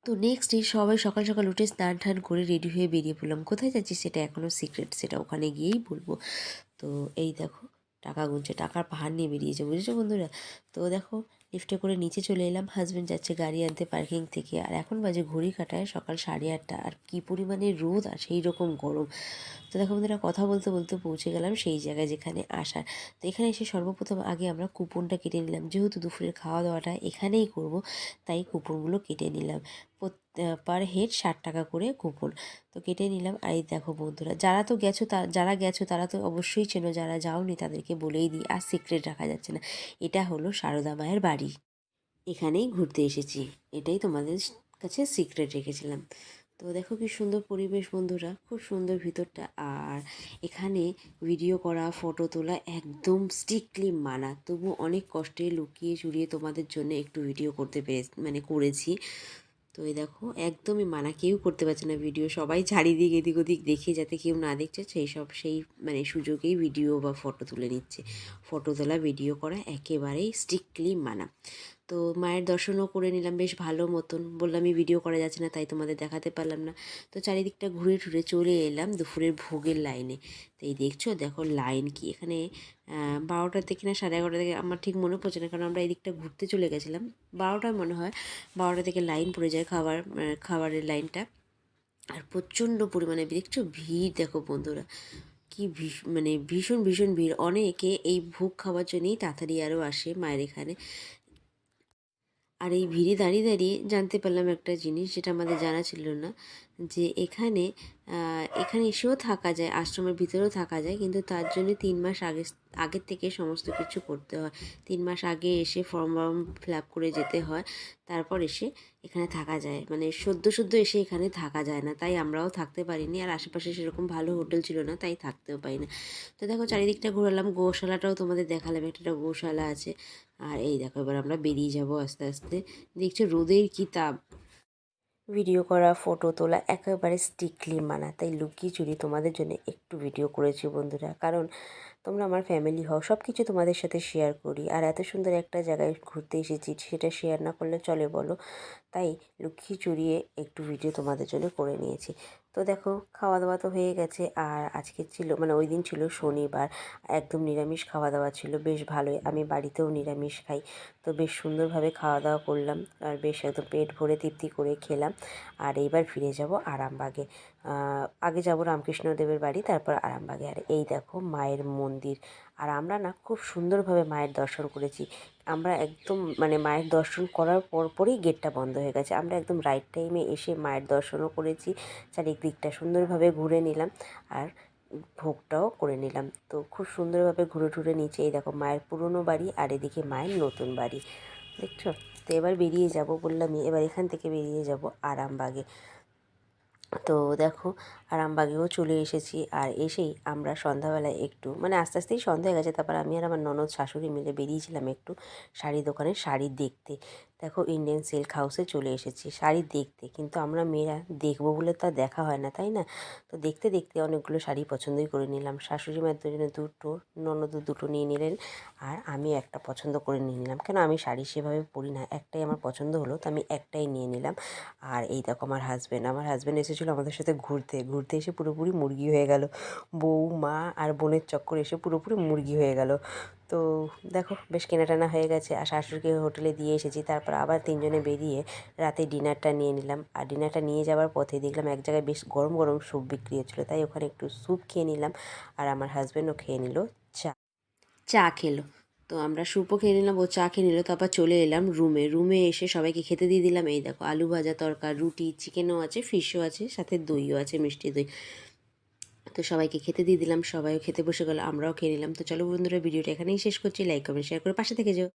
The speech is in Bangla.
তো নেক্সট ডে সবাই সকাল সকাল উঠে স্নান টান করে রেডি হয়ে বেরিয়ে পড়লাম। কোথায় যাচ্ছি সেটা এখনও সিক্রেট, সেটা ওখানে গিয়েই বলবো। তো এই দেখো টাকা গুনছে, টাকার পাহাড় নিয়ে বেরিয়েছে, বুঝেছো বন্ধুরা। তো দেখো লিফটে করে নিচে চলে এলাম, হাজব্যান্ড যাচ্ছে গাড়ি আনতে পার্কিং থেকে। আর এখন বাজে ঘড়ি কাটায় সকাল 8:30, আর কী পরিমাণে রোদ আর সেই রকম গরম। তো দেখো বন্ধুরা কথা বলতে বলতে পৌঁছে গেলাম সেই জায়গায় যেখানে আসার। তো এখানে এসে সর্বপ্রথম আগে আমরা কুপনটা কেটে নিলাম, যেহেতু দুপুরের খাওয়া দাওয়াটা এখানেই করব, তাই কুপনগুলো কেটে নিলাম। পার হেড 60 টাকা করে কুপন। তো কেটে নিলাম। আর এই দেখো বন্ধুরা, যারা গেছো তারা তো অবশ্যই চেনো, যারা যাওনি তাদেরকে বলেই দিই, আর সিক্রেট রাখা যাচ্ছে না। এটা হলো সারদা মায়ের বাড়ি, এখানেই ঘুরতে এসেছি, এটাই তোমাদের কাছে সিক্রেট রেখেছিলাম। তো দেখো কি সুন্দর পরিবেশ বন্ধুরা, খুব সুন্দর ভিতরটা। আর এখানে ভিডিও করা, ফটো তোলা একদম স্ট্রিক্টলি মানা, তবু অনেক কষ্টে লুকিয়ে চুরিয়ে তোমাদের জন্য একটু ভিডিও করতে করেছি। তো এই দেখো একদমই মানা, কেউ করতে পারছে না ভিডিও, সবাই চারিদিক এদিক ওদিক দেখে যাতে কেউ না দেখছে সেই সুযোগেই ভিডিও বা ফটো তুলে নিচ্ছে। ফটো তোলা, ভিডিও করা একেবারেই স্ট্রিক্টলি মানা। তো মায়ের দর্শনও করে নিলাম বেশ ভালো মতন। বললামই ভিডিও করা যাচ্ছে না, তাই তোমাদের দেখাতে পারলাম না। তো চারিদিকটা ঘুরে টুরে চলে এলাম দুপুরের ভোগের লাইনে। তো এই দেখো লাইন কি এখানে 12টার থেকে না 11:30 থেকে, আমার ঠিক মনে পড়ছে না, কারণ আমরা এদিকটা ঘুরতে চলে গেছিলাম। 12টায় মনে হয়, 12টা থেকে লাইন পড়ে যায় খাবারের লাইনটা। আর প্রচণ্ড পরিমাণে দেখছো ভিড়, দেখো বন্ধুরা কি ভীষণ ভীষণ ভিড়। অনেকে এই ভোগ খাওয়ার জন্যই তাড়াতাড়ি আরও আসে মায়ের এখানে। আর এই ভিড়ে দাঁড়িয়ে দাঁড়িয়ে জানতে পারলাম একটা জিনিস, যেটা আমাদের জানা ছিল না, যে এখানে এসেও থাকা যায়, আশ্রমের ভিতরেও থাকা যায়, কিন্তু তার জন্য 3 মাস আগের থেকে সমস্ত কিছু করতে হয়। 3 মাস আগে এসে ফর্ম ফিল আপ করে যেতে হয়, তারপর এসে এখানে থাকা যায়। সদ্য এসে এখানে থাকা যায় না, তাই আমরাও থাকতে পারিনি। আর আশেপাশে সেরকম ভালো হোটেল ছিল না, তাই থাকতেও পারি না। তো দেখো চারিদিকটা ঘোরালাম, গোশালাটাও তোমাদের দেখালাম, একটা গোশালা আছে। আর এই দেখো এবার আমরা বেরিয়ে যাব আস্তে আস্তে। দেখছো রোদের কি তাপ, ভিডিও করা, ফটো তোলা একেবারে স্ট্রিক্টলি মানা, তাই লুকিয়ে চুরি তোমাদের জন্য একটু ভিডিও করেছি বন্ধুরা। কারণ তোমরা আমার ফ্যামিলি হও, সব কিছু তোমাদের সাথে শেয়ার করি। আর এত সুন্দর একটা জায়গায় ঘুরতে এসেছি, সেটা শেয়ার না করলে চলে বলো। তাই লুকিয়ে চুরিয়ে একটু ভিডিও তোমাদের জন্য করে নিয়েছি। তো দেখো খাওয়া দাওয়া তো হয়ে গেছে। আর আজকে ছিল ওই দিন ছিল শনিবার, একদম নিরামিষ খাওয়া দাওয়া ছিল, বেশ ভালোই। আমি বাড়িতেও নিরামিষ খাই, তো বেশ সুন্দরভাবে খাওয়া দাওয়া করলাম, আর বেশ একদম পেট ভরে তৃপ্তি করে খেলাম। আর এইবার ফিরে যাব আরামবাগে। আগে যাব রামকৃষ্ণদেবের বাড়ি, তারপর আরামবাগে। আর এই দেখো মায়ের মন্দির। আর আমরা না খুব সুন্দরভাবে মায়ের দর্শন করেছি। আমরা একদম মায়ের দর্শন করার পরপরই গেটটা বন্ধ হয়ে গেছে। আমরা একদম রাইট টাইমে এসে মায়ের দর্শনও করেছি, চারিদিকটা সুন্দরভাবে ঘুরে নিলাম, আর ভোগটাও করে নিলাম। তো খুব সুন্দরভাবে ঘুরে টুরে নিচে এই দেখো মায়ের পুরনো বাড়ি, আর এদিকে মায়ের নতুন বাড়ি, দেখছো। তো এবার বেরিয়ে যাব, বললামই এবার এখান থেকে বেরিয়ে যাব আরামবাগে। তো দেখো আরামবাগেও চলে এসেছি। আর এসেই আমরা সন্ধ্যাবেলায় একটু আস্তে আস্তেই সন্ধ্যা হয়ে গেছে, তারপর আমি আর আমার ননদ শাশুড়ি মিলে বেরিয়েছিলাম একটু শাড়ি দোকানে শাড়ি দেখতে। দেখো ইন্ডিয়ান সিল্ক হাউসে চলে এসেছি শাড়ি দেখতে, কিন্তু আমরা মেয়েরা দেখবো বলে তো আর দেখা হয় না, তাই না। তো দেখতে দেখতে অনেকগুলো শাড়ি পছন্দই করে নিলাম। শাশুড়ি মায়ের জন্য দুটো, ননদও দুটো নিয়ে নিলেন, আর আমি একটা পছন্দ করে নিয়ে নিলাম। কেন আমি শাড়ি সেভাবে পরি না, একটাই আমার পছন্দ হলো, তো আমি একটাই নিয়ে নিলাম। আর এই দেখো আমার হাজব্যান্ড এসেছিলো আমাদের সাথে ঘুরতে ঘুরতে এসে পুরোপুরি মুরগি হয়ে গেল। বউ, মা আর বোনের চক্কর এসে পুরোপুরি মুরগি হয়ে গেল। তো দেখো বেশ কেনাটানা হয়ে গেছে, আর শাশুড়িকে হোটেলে দিয়ে এসেছি। তারপর আবার তিনজনে বেরিয়ে রাতে ডিনারটা নিয়ে নিলাম। আর ডিনারটা নিয়ে যাওয়ার পথে দেখলাম এক জায়গায় বেশ গরম গরম স্যুপ বিক্রি হচ্ছিলো, তাই ওখানে একটু স্যুপ খেয়ে নিলাম। আর আমার হাজব্যান্ডও খেয়ে নিল, চা খেলো। তো আমরা স্যুপও খেয়ে নিলাম, ও চা খেয়ে নিল। তারপর চলে এলাম রুমে এসে সবাইকে খেতে দিয়ে দিলাম। এই দেখো আলু ভাজা, তরকা, রুটি, চিকেনও আছে, ফিশও আছে, সাথে দইও আছে, মিষ্টি দই। তো সবাইকে খেতে দিয়ে দিলাম, সবাইও খেতে বসে গেল, আমরাও খেয়ে নিলাম। তো চলো বন্ধুরা, ভিডিওটা এখানেই শেষ করছি। লাইক কমেন্ট শেয়ার করে পাশে থেকে যেও।